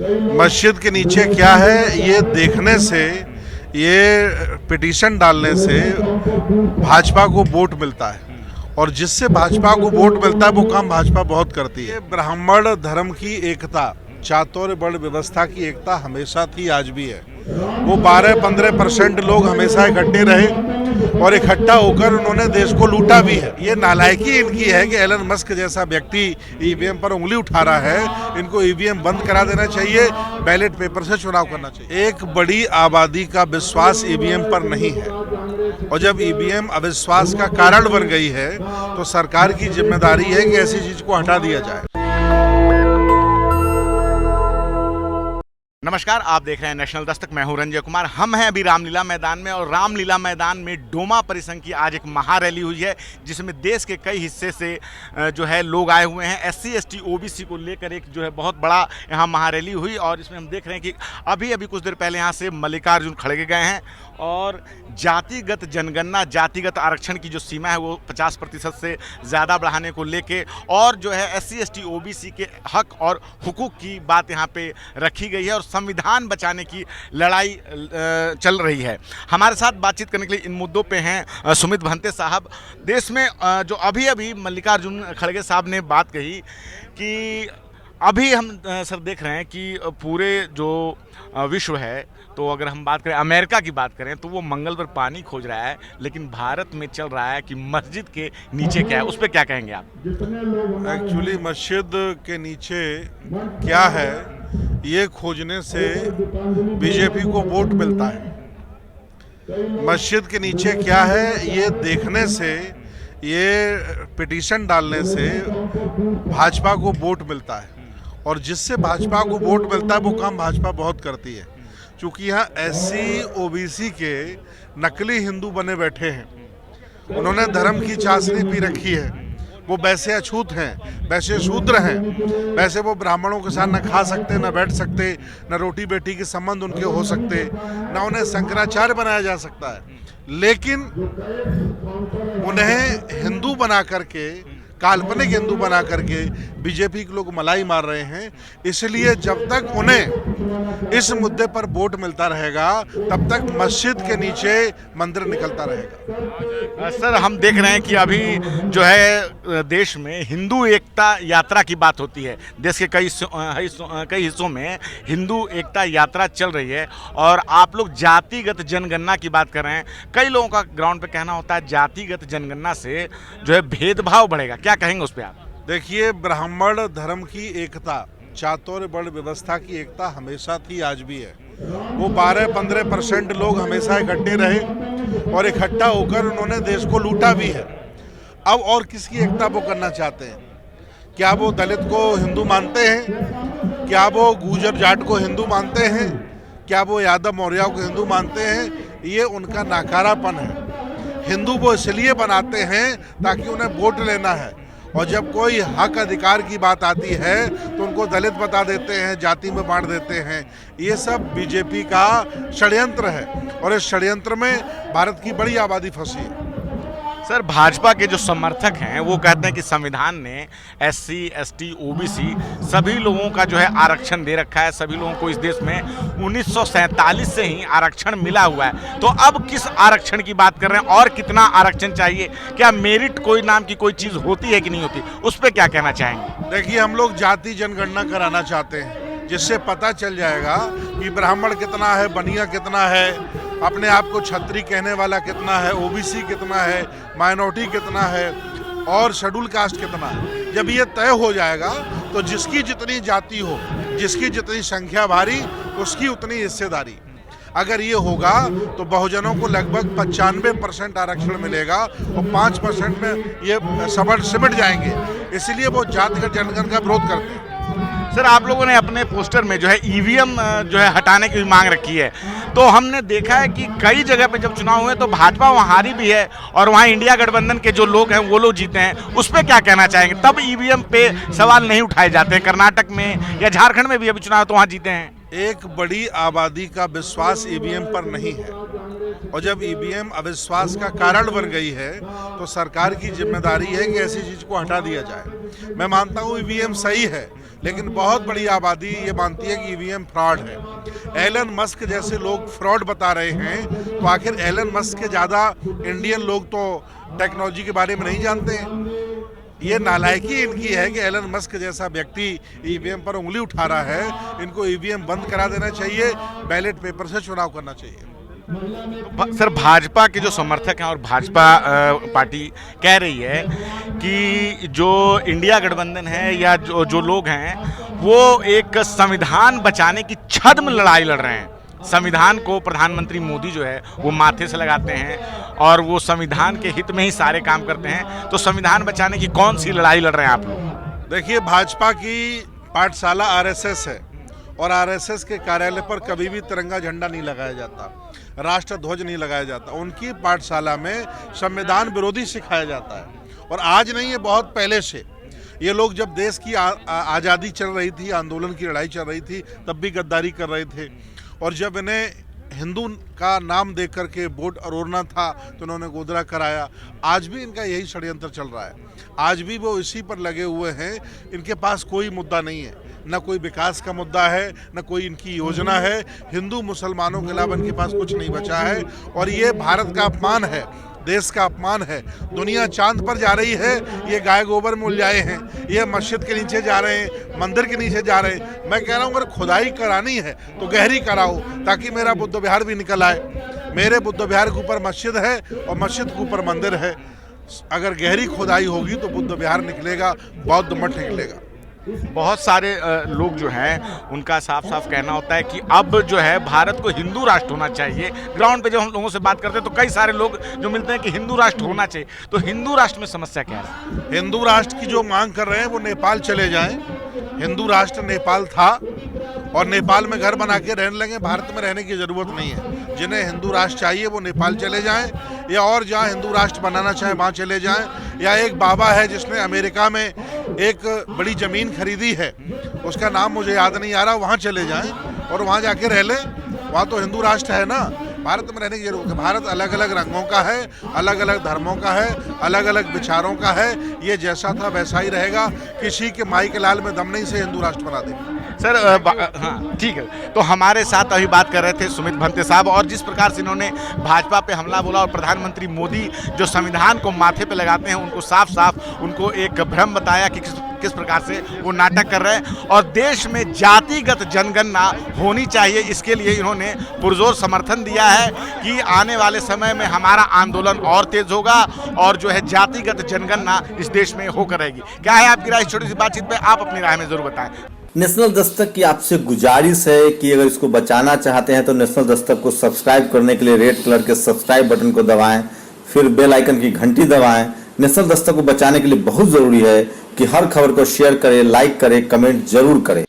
मस्जिद के नीचे क्या है ये देखने से, ये पिटीशन डालने से भाजपा को वोट मिलता है और जिससे भाजपा को वोट मिलता है वो काम भाजपा बहुत करती है। ब्राह्मण धर्म की एकता, चातुर्य वर्ण व्यवस्था की एकता हमेशा थी, आज भी है। वो 12-15% लोग हमेशा इकट्ठे रहे और इकट्ठा होकर उन्होंने देश को लूटा भी है। ये नालायकी इनकी है कि एलन मस्क जैसा व्यक्ति ईवीएम पर उंगली उठा रहा है। इनको ईवीएम बंद करा देना चाहिए, बैलेट पेपर से चुनाव करना चाहिए। एक बड़ी आबादी का विश्वास ईवीएम पर नहीं है और जब ईवीएम अविश्वास का कारण बन गई है तो सरकार की जिम्मेदारी है कि ऐसी चीज को हटा दिया जाए। नमस्कार, आप देख रहे हैं नेशनल दस्तक। मैं हूं रंजय कुमार। हम हैं अभी रामलीला मैदान में और रामलीला मैदान में डोमा परिसंघ की आज एक महारैली हुई है जिसमें देश के कई हिस्से से जो है लोग आए हुए हैं। एससी एसटी ओबीसी को लेकर एक जो है बहुत बड़ा यहां महारैली हुई और इसमें हम देख रहे हैं कि अभी कुछ देर पहले यहां से मल्लिकार्जुन खड़गे गए हैं और जातिगत जनगणना, जातिगत आरक्षण की जो सीमा है वो 50% से ज़्यादा बढ़ाने को लेके और जो है एससी एसटी ओबीसी के हक और हुकूक की बात यहाँ पे रखी गई है और संविधान बचाने की लड़ाई चल रही है। हमारे साथ बातचीत करने के लिए इन मुद्दों पे हैं सुमित भंते साहब। देश में जो अभी मल्लिकार्जुन खड़गे साहब ने बात कही कि अभी हम सर देख रहे हैं कि पूरे जो विश्व है, तो अगर हम बात करें अमेरिका की बात करें तो वो मंगल पर पानी खोज रहा है, लेकिन भारत में चल रहा है कि मस्जिद के नीचे क्या है, उस पर क्या कहेंगे आप? एक्चुअली मस्जिद के नीचे क्या है ये खोजने से बीजेपी को वोट मिलता है। मस्जिद के नीचे क्या है ये देखने से, ये पिटीशन डालने से भाजपा को वोट मिलता है और जिससे भाजपा को वोट मिलता है वो काम भाजपा बहुत करती है। क्योंकि यहाँ एससी ओबीसी के नकली हिंदू बने बैठे हैं, उन्होंने धर्म की चाशनी पी रखी है। वो वैसे अछूत हैं, वैसे शूद्र हैं, वैसे वो ब्राह्मणों के साथ न खा सकते, न बैठ सकते, न रोटी बेटी के संबंध उनके हो सकते, न उन्हें शंकराचार्य बनाया जा सकता है। लेकिन उन्हें हिंदू बना करके, काल्पनिक हिंदू बना करके बीजेपी के लोग मलाई मार रहे हैं। इसलिए जब तक उन्हें इस मुद्दे पर वोट मिलता रहेगा तब तक मस्जिद के नीचे मंदिर निकलता रहेगा। सर, हम देख रहे हैं कि अभी जो है देश में हिंदू एकता यात्रा की बात होती है। देश के कई हिस्सों में हिंदू एकता यात्रा चल रही है और आप लोग जातिगत जनगणना की बात कर रहे हैं। कई लोगों का ग्राउंड पे कहना होता है जातिगत जनगणना से जो है भेदभाव बढ़ेगा, क्या कहेंगे उस पर आप? देखिए, ब्राह्मण धर्म की एकता, चातुर्य वर्ण व्यवस्था की एकता हमेशा थी, आज भी है। वो 12-15% लोग हमेशा इकट्ठे रहे और इकट्ठा होकर उन्होंने देश को लूटा भी है। अब और किसकी एकता वो करना चाहते हैं? क्या वो दलित को हिंदू मानते हैं? क्या वो गुर्जर जाट को हिंदू मानते हैं? क्या वो यादव मौर्य को हिंदू मानते हैं? ये उनका नाकारापन है। हिंदू वो इसलिए बनाते हैं ताकि उन्हें वोट लेना है और जब कोई हक अधिकार की बात आती है तो उनको दलित बता देते हैं, जाति में बांट देते हैं। ये सब बीजेपी का षड्यंत्र है और इस षड्यंत्र में भारत की बड़ी आबादी फंसी है। सर, भाजपा के जो समर्थक हैं वो कहते हैं कि संविधान ने एससी एसटी ओबीसी सभी लोगों का जो है आरक्षण दे रखा है। सभी लोगों को इस देश में 1947 से ही आरक्षण मिला हुआ है। तो अब किस आरक्षण की बात कर रहे हैं और कितना आरक्षण चाहिए? क्या मेरिट कोई नाम की कोई चीज़ होती है कि नहीं होती, उस पर क्या कहना चाहेंगे? देखिए, हम लोग जाति जनगणना कराना चाहते हैं जिससे पता चल जाएगा कि ब्राह्मण कितना है, बनिया कितना है, अपने आप को क्षत्रिय कहने वाला कितना है, ओबीसी कितना है, माइनॉरिटी कितना है और शेड्यूल कास्ट कितना है। जब ये तय हो जाएगा तो जिसकी जितनी जाति हो, जिसकी जितनी संख्या भारी, उसकी उतनी हिस्सेदारी। अगर ये होगा तो बहुजनों को लगभग 95% आरक्षण मिलेगा और 5% में ये सिमट जाएंगे। इसलिए वो जातिगत जनगणना का विरोध करते हैं। सर, आप लोगों ने अपने पोस्टर में जो है ईवीएम जो है हटाने की मांग रखी है, तो हमने देखा है कि कई जगह पे जब चुनाव हुए तो भाजपा वहाँ हारी भी है और वहाँ इंडिया गठबंधन के जो लोग हैं वो लोग जीते हैं। उस पर क्या कहना चाहेंगे? तब ईवीएम पे सवाल नहीं उठाए जाते हैं। कर्नाटक में या झारखंड में भी अभी चुनाव तो वहाँ जीते हैं। एक बड़ी आबादी का विश्वास ईवीएम पर नहीं है और जब ईवीएम अविश्वास का कारण बन गई है तो सरकार की जिम्मेदारी है कि ऐसी चीज को हटा दिया जाए। मैं मानता हूँ ईवीएम सही है, लेकिन बहुत बड़ी आबादी ये मानती है कि ईवीएम फ्रॉड है। एलन मस्क जैसे लोग फ्रॉड बता रहे हैं, तो आखिर एलन मस्क के ज़्यादा इंडियन लोग तो टेक्नोलॉजी के बारे में नहीं जानते हैं। ये नालायकी इनकी है कि एलन मस्क जैसा व्यक्ति ईवीएम पर उंगली उठा रहा है। इनको ईवीएम बंद करा देना चाहिए, बैलेट पेपर से चुनाव करना चाहिए। सर, भाजपा के जो समर्थक हैं और भाजपा पार्टी कह रही है कि जो इंडिया गठबंधन है या जो लोग हैं वो एक संविधान बचाने की छद्म लड़ाई लड़ रहे हैं। संविधान को प्रधानमंत्री मोदी जो है वो माथे से लगाते हैं और वो संविधान के हित में ही सारे काम करते हैं। तो संविधान बचाने की कौन सी लड़ाई लड़ रहे हैं आप लोग? देखिए, भाजपा की पाठशाला आरएसएस है और आरएसएस के कार्यालय पर कभी भी तिरंगा झंडा नहीं लगाया जाता, राष्ट्र ध्वज नहीं लगाया जाता। उनकी पाठशाला में संविधान विरोधी सिखाया जाता है। और आज नहीं, ये बहुत पहले से ये लोग, जब देश की आज़ादी चल रही थी, आंदोलन की लड़ाई चल रही थी, तब भी गद्दारी कर रहे थे। और जब इन्हें हिंदू का नाम दे करके वोट अरोड़ना था तो उन्होंने गोदरा कराया। आज भी इनका यही षड्यंत्र चल रहा है, आज भी वो इसी पर लगे हुए हैं। इनके पास कोई मुद्दा नहीं है, न कोई विकास का मुद्दा है, न कोई इनकी योजना है। हिंदू मुसलमानों के अलावा इनके पास कुछ नहीं बचा है। और ये भारत का अपमान है, देश का अपमान है। दुनिया चांद पर जा रही है, ये गाय गोबर में उलझाए हैं। ये मस्जिद के नीचे जा रहे हैं, मंदिर के नीचे जा रहे हैं। मैं कह रहा हूँ, अगर खुदाई करानी है तो गहरी कराओ, ताकि मेरा बुद्ध विहार भी निकल आए। मेरे बुद्ध विहार के ऊपर मस्जिद है और मस्जिद के ऊपर मंदिर है। अगर गहरी खुदाई होगी तो बुद्ध विहार निकलेगा, बौद्ध मठ निकलेगा। बहुत सारे लोग जो हैं उनका साफ साफ कहना होता है कि अब जो है भारत को हिंदू राष्ट्र होना चाहिए। ग्राउंड पे जब हम लोगों से बात करते हैं तो कई सारे लोग जो मिलते हैं कि हिंदू राष्ट्र होना चाहिए। तो हिंदू राष्ट्र में समस्या क्या है? हिंदू राष्ट्र की जो मांग कर रहे हैं वो नेपाल चले जाएं। हिंदू राष्ट्र नेपाल था और नेपाल में घर बना के रहने लगे। भारत में रहने की ज़रूरत नहीं है। जिन्हें हिंदू राष्ट्र चाहिए वो नेपाल चले जाएं, या और जहाँ हिंदू राष्ट्र बनाना चाहें वहाँ चले जाएं। या एक बाबा है जिसने अमेरिका में एक बड़ी ज़मीन खरीदी है, उसका नाम मुझे याद नहीं आ रहा, वहाँ चले जाएं और वहाँ जाके रह लें। वहाँ तो हिंदू राष्ट्र है ना। भारत में रहने की जरूरत है। भारत अलग अलग रंगों का है, अलग अलग धर्मों का है, अलग अलग विचारों का है। ये जैसा था वैसा ही रहेगा। किसी के माई के लाल में दम नहीं से हिंदू राष्ट्र बना दें। सर, हाँ ठीक है। तो हमारे साथ अभी बात कर रहे थे सुमित भंते साहब, और जिस प्रकार से इन्होंने भाजपा पे हमला बोला और प्रधानमंत्री मोदी जो संविधान को माथे पे लगाते हैं उनको साफ साफ उनको एक भ्रम बताया कि किस प्रकार से वो नाटक कर रहे हैं। और देश में जातिगत जनगणना होनी चाहिए, इसके लिए इन्होंने पुरजोर समर्थन दिया है कि आने वाले समय में हमारा आंदोलन और तेज होगा और जो है जातिगत जनगणना इस देश में होकर रहेगी। क्या है आपकी राय? छोटी सी बातचीत में आप अपनी राय में जरूर बताएं। नेशनल दस्तक की आपसे गुजारिश है कि अगर इसको बचाना चाहते हैं तो नेशनल दस्तक को सब्सक्राइब करने के लिए रेड कलर के सब्सक्राइब बटन को दबाएं, फिर बेल आइकन की घंटी दबाएं। नेशनल दस्तक को बचाने के लिए बहुत जरूरी है कि हर खबर को शेयर करें, लाइक करें, कमेंट जरूर करें।